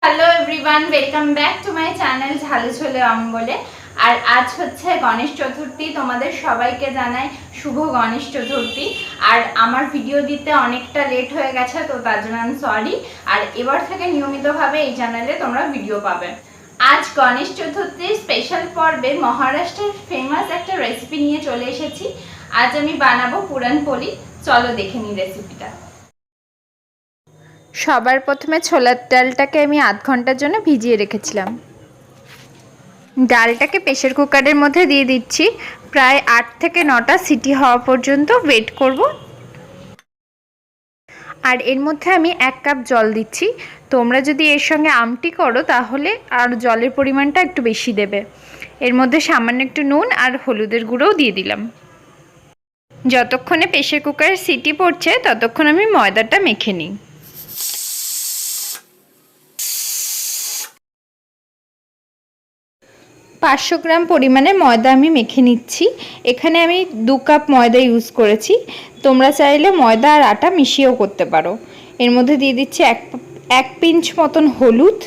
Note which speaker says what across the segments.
Speaker 1: Hello everyone, welcome back to my channel Jhale Jhole Ambole. আর আজ হচ্ছে গণেশ চতুর্থী। তোমাদের সবাইকে জানাই শুভ গণেশ চতুর্থী। আর আমার ভিডিও দিতে অনেকটা লেট হয়ে গেছে, তো তার জন্য আমি সরি। আর এবার থেকে নিয়মিতভাবে এই চ্যানেলে তোমরা ভিডিও পাবে। আজ গণেশ চতুর্থীর স্পেশাল পর্বে মহারাষ্ট্রের ফেমাস একটা রেসিপি নিয়ে চলে এসেছি। আজ আমি বানাবো পুরান পোলি। চলো দেখে নিই রেসিপিটা। সবার প্রথমে ছোলার ডালটাকে আমি আধ ঘন্টার জন্য ভিজিয়ে রেখেছিলাম। ডালটাকে প্রেসার কুকারের মধ্যে দিয়ে দিচ্ছি। প্রায় 8 থেকে 9টা সিটি হওয়া পর্যন্ত ওয়েট করব। আর এর মধ্যে আমি 1 কাপ জল দিচ্ছি। তোমরা যদি এর সঙ্গে আমটি করো তাহলে আর জলের পরিমাণটা একটু বেশি দেবে। এর মধ্যে সামান্য একটু নুন আর হলুদের গুঁড়োও দিয়ে দিলাম। যতক্ষণে প্রেসার কুকারের সিটি পড়ছে ততক্ষণ আমি ময়দাটা মেখে নিই। পাঁচশো গ্রাম পরিমাণে ময়দা আমি মেখে নিচ্ছি। এখানে আমি 2 কাপ ময়দা ইউজ করেছি। তোমরা চাইলে ময়দা আর আটা মিশিয়েও করতে পারো। এর মধ্যে দিয়ে দিচ্ছি এক পিঞ্চ মতন হলুদ,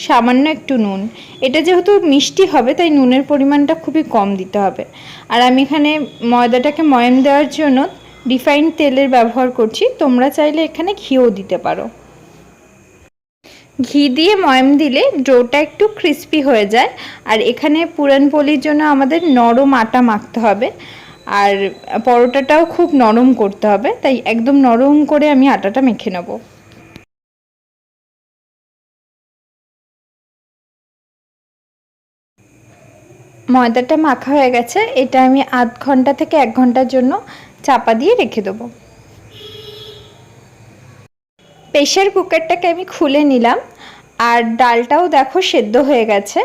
Speaker 1: সামান্য একটু নুন। এটা যেহেতু মিষ্টি হবে তাই নুনের পরিমাণটা খুবই কম দিতে হবে। আর আমি এখানে ময়দাটাকে ময়ান দেওয়ার জন্য রিফাইন্ড তেলের ব্যবহার করছি। তোমরা চাইলে এখানে ঘিও দিতে পারো। ঘি দিয়ে ময়াম দিলে ডোটা একটু ক্রিস্পি হয়ে যায়। আর এখানে পুরান পোলির জন্য আমাদের নরম আটা মাখতে হবে, আর পরোটাটাও খুব নরম করতে হবে, তাই একদম নরম করে আমি আটাটা মেখে নেব। ময়দাটা মাখা হয়ে গেছে। এটা আমি আধ ঘন্টা থেকে 1 ঘন্টার জন্য চাপা দিয়ে রেখে দেবো। প্রেসার কুকারটাকে আমি খুলে নিলাম। আর ডালটাও দেখো সেদ্ধ হয়ে গেছে,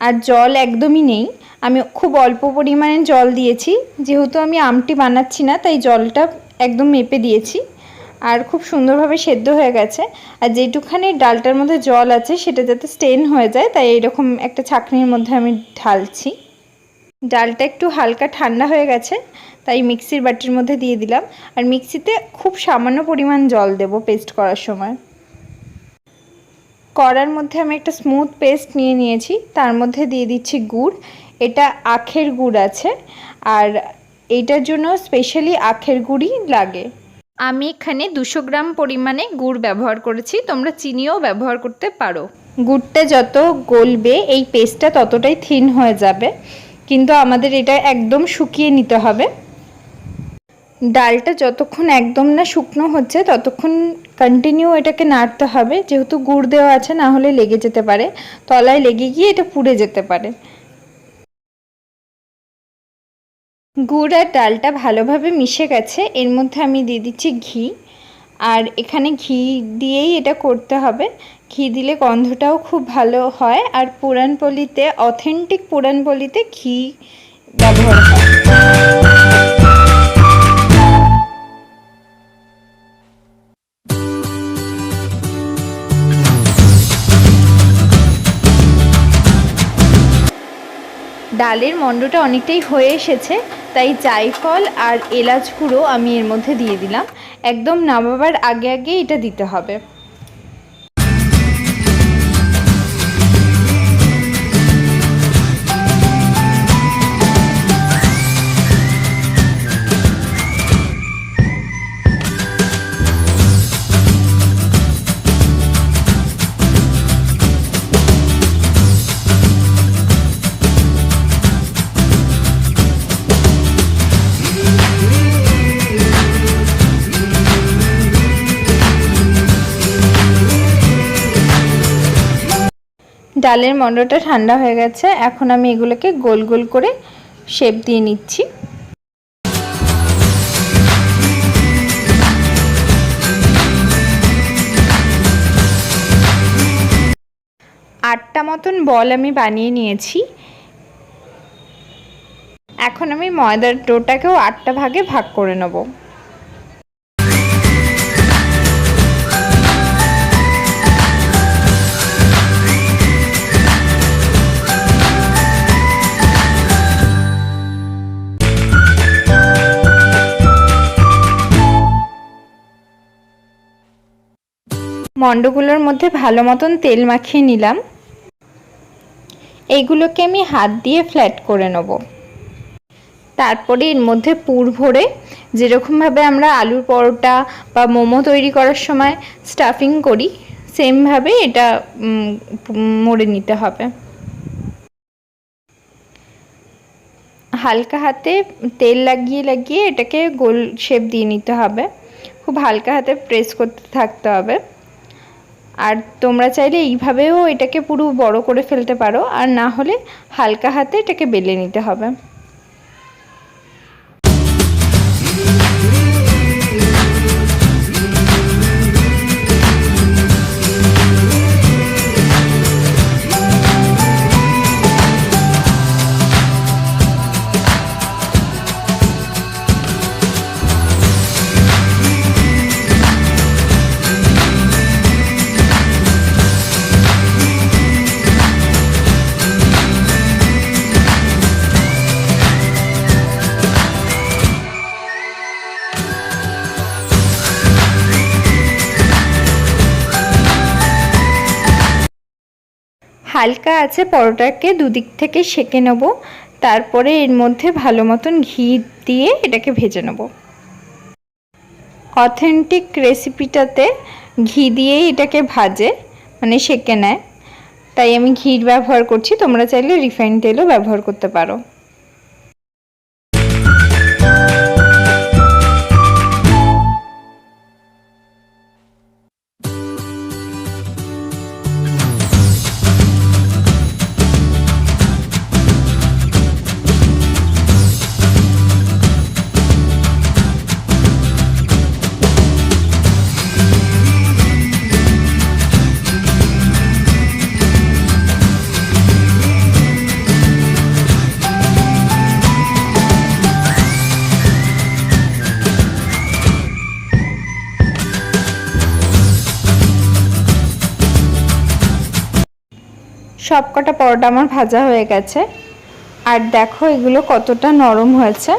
Speaker 1: আর জল একদমই নেই। আমি খুব অল্প পরিমাণে জল দিয়েছি, যেহেতু আমি আমটি বানাচ্ছি না তাই জলটা একদম মেপে দিয়েছি। আর খুব সুন্দরভাবে সেদ্ধ হয়ে গেছে। আর যেটুখানি ডালটার মধ্যে জল আছে সেটা যাতে স্টেন হয়ে যায় তাই এরকম একটা ছাঁকনির মধ্যে আমি ঢালছি। ডালটা একটু হালকা ঠান্ডা হয়ে গেছে তাই মিক্সির বাটির মধ্যে দিয়ে দিলাম। আর মিক্সিতে খুব সামান্য পরিমাণ জল দেব পেস্ট করার সময়। কড়ার মধ্যে আমি একটা স্মুথ পেস্ট নিয়ে নিয়েছি। তার মধ্যে দিয়ে দিচ্ছি গুড়। এটা আখের গুড় আছে, আর এইটার জন্য স্পেশালি আখের গুড়ই লাগে। আমি এখানে 200 গ্রাম পরিমাণে গুড় ব্যবহার করেছি। তোমরা চিনিও ব্যবহার করতে পারো। গুড়টা যত গলবে এই পেস্টটা ততটাই থিন হয়ে যাবে, কিন্তু আমাদের এটা একদম শুকিয়ে নিতে হবে। ডালটা যতক্ষণ একদম না শুকনো হচ্ছে ততক্ষণ কন্টিনিউ এটাকে নাড়তে হবে, যেহেতু গুড় দেওয়া আছে, না হলে লেগে যেতে পারে, তলায় লেগে গিয়ে এটা পুড়ে যেতে পারে। গুড় আর ডালটা ভালোভাবে মিশে গেছে। এর মধ্যে আমি দিয়ে দিচ্ছি ঘি। আর এখানে ঘি দিয়েই এটা করতে হবে। ঘি দিলে গন্ধটাও খুব ভালো হয়। আর পুরান পলিতে, অথেন্টিক পুরান পলিতে ঘি ব্যবহার হয়। ডালের মণ্ডটা অনেকটাই হয়ে এসেছে, তাই জায়ফল আর এলাচ গুঁড়ো আমি এর মধ্যে দিয়ে দিলাম। একদম নামাবার আগে আগে এটা দিতে হবে। ডালের মণ্ডটা ঠান্ডা হয়ে গেছে। এখন আমি এগুলোকে গোল গোল করে শেপ দিয়ে নিচ্ছি। আটটা মতন বল আমি বানিয়ে নিয়েছি। এখন আমি ময়দার ডোটাকেও 8টা ভাগে ভাগ করে নেব। মণ্ডগুলোর মধ্যে ভালো মতন তেল মাখিয়ে নিলাম। এইগুলোকে আমি হাত দিয়ে ফ্ল্যাট করে নেব। তারপরে এর মধ্যে পুর ভরে যেরকমভাবে আমরা আলুর পরোটা বা মোমো তৈরি করার সময় স্টাফিং করি সেমভাবে এটা মুড়ে নিতে হবে। হালকা হাতে তেল লাগিয়ে লাগিয়ে এটাকে গোল শেপ দিয়ে নিতে হবে। খুব হালকা হাতে প্রেস করতে থাকতে হবে। আর তোমরা চাইলে এইভাবেও এটাকে পুরো বড় করে ফেলতে পারো, আর না হলে হালকা হাতে এটাকে বেলে নিতে হবে। হালকা আছে পরোটাকে দুদিক থেকে সেঁকে নেব। তারপরে এর মধ্যে ভালো মতন ঘি দিয়ে এটাকে ভেজে নেব। অথেন্টিক রেসিপিটাতে ঘি দিয়েই এটাকে ভাজে, মানে সেঁকে নেয়, তাই আমি ঘির ব্যবহার করছি। তোমরা চাইলে রিফাইন তেলও ব্যবহার করতে পারো। সবকটা পরোটা আমার ভাজা হয়ে গেছে। আর দেখো এগুলো কতটা নরম হয়েছে।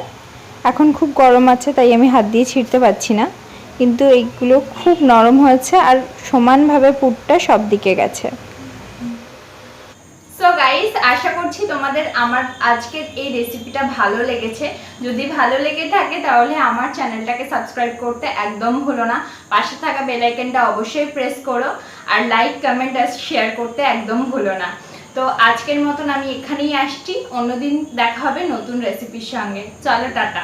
Speaker 1: এখন খুব গরম আছে তাই আমি হাত দিয়ে ছিঁড়তে পারছি না, কিন্তু এইগুলো খুব নরম হয়েছে আর সমানভাবে পুরটা সব দিকে গেছে। সো গাইস, আশা করছি তোমাদের আমার আজকের এই রেসিপিটা ভালো লেগেছে। যদি ভালো লেগে থাকে তাহলে আমার চ্যানেলটাকে সাবস্ক্রাইব করতে একদম ভুলো না। পাশে থাকা বেল আইকনটা অবশ্যই প্রেস করো, আর লাইক কমেন্ট আর শেয়ার করতে একদম ভুলো না। তো আজকের মতন আমি এখানেই আসছি, অন্যদিন দেখা হবে নতুন রেসিপির সঙ্গে। চলো টাটা।